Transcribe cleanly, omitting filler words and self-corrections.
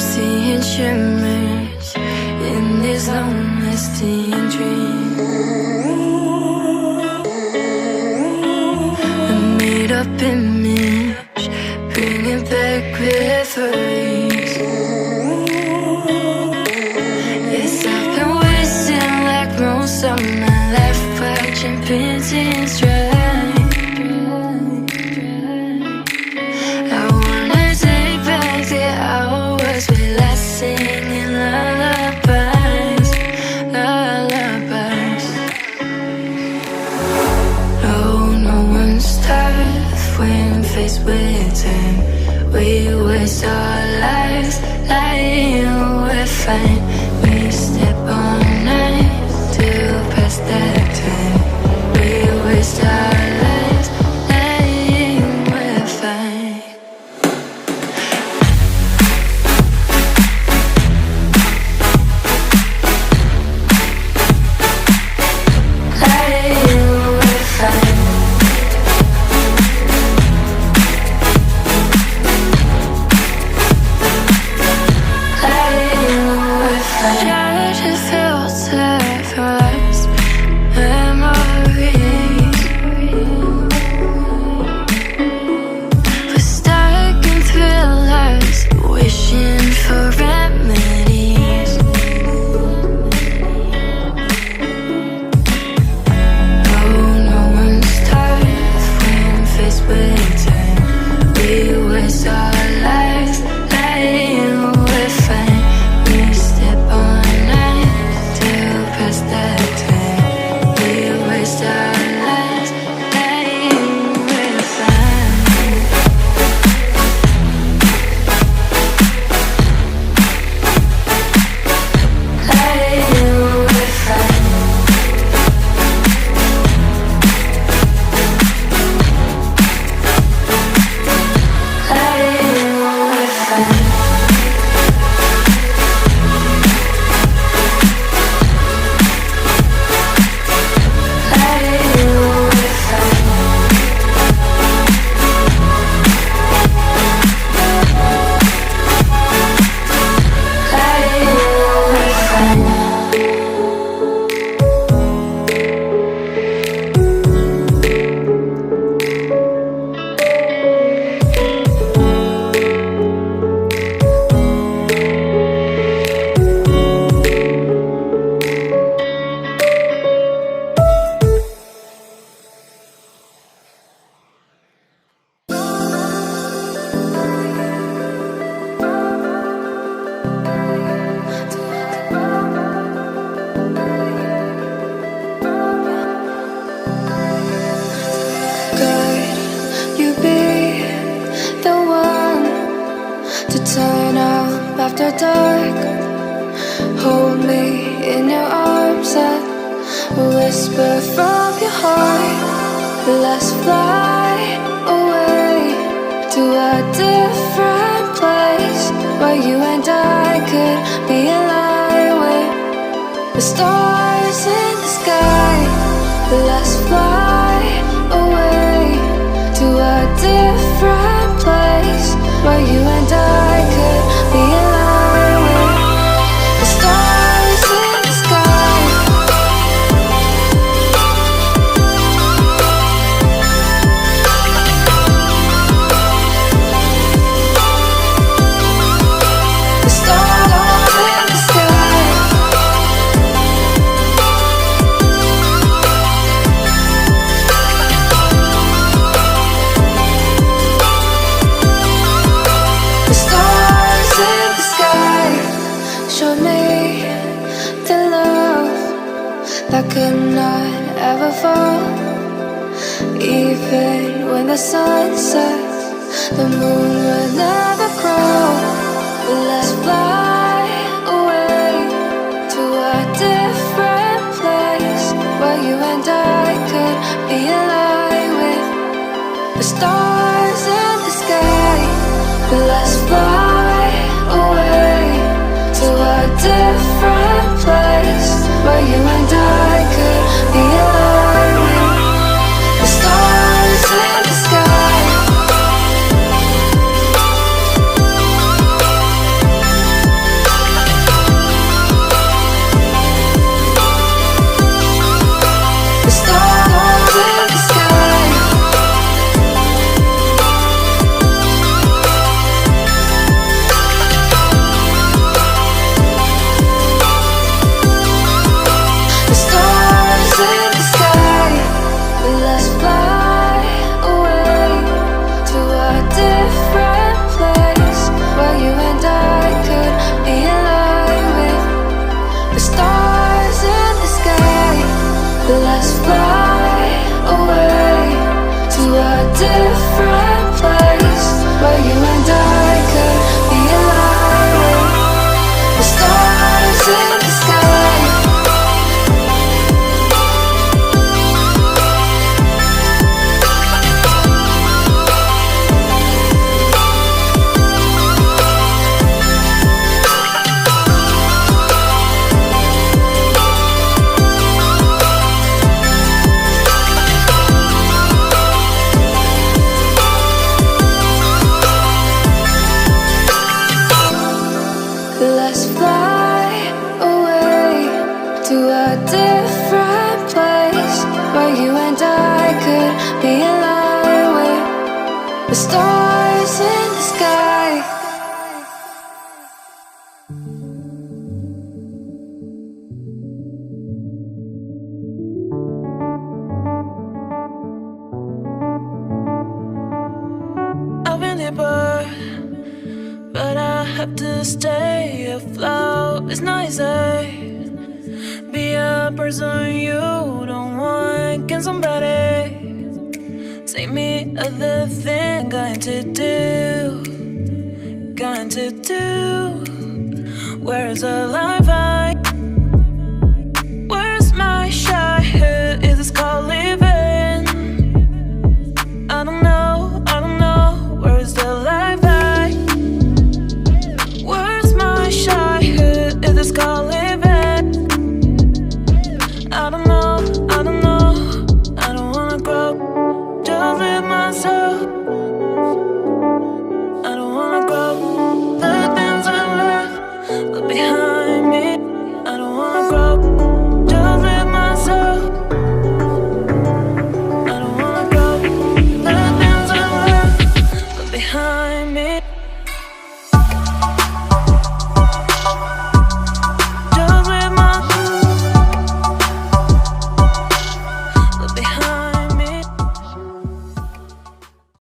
seeing shimmers in these long-lasting dreams. A made-up image, bringing back memories. Yes, I've been wasting like most of my life, watching paintings dry. I wanna take back the hours we last singing lullabies, lullabies. No one's tough when faced with time. We waste our lives lying, we're fine. We step on night to pass that time. We waste our lives lying, we're fine. Lying, we're fine. Try to filter past memories. We're stuck in thrillers, wishing for remedies. No one's tough when faced with time. We waste our lives lying, we're fine. We step on night to pass that time. We waste our lives lying, we're fine. Lying, we're fine. Lying, we're fine. Could you be the one to turn up after dark? Hold me in your arms and whisper from your heart. Let's fly away to a different place where you and I could be aligned with the stars in the sky. Let's fly away to a different place where you and I could be aligned with the stars in the sky. The stars in the sky. The stars in the sky show me the love that could not ever fall. Even when the sun sets, the moon will never grow. Let's fly away to a different place where you and I could be aligned with the stars in the sky. Let's fly away to a different place where you and I could be aligned with the stars in the sky. have to stay afloat. It's not easy. Be a person you don't want. Can somebody take me other thing? Going to do. Where's the life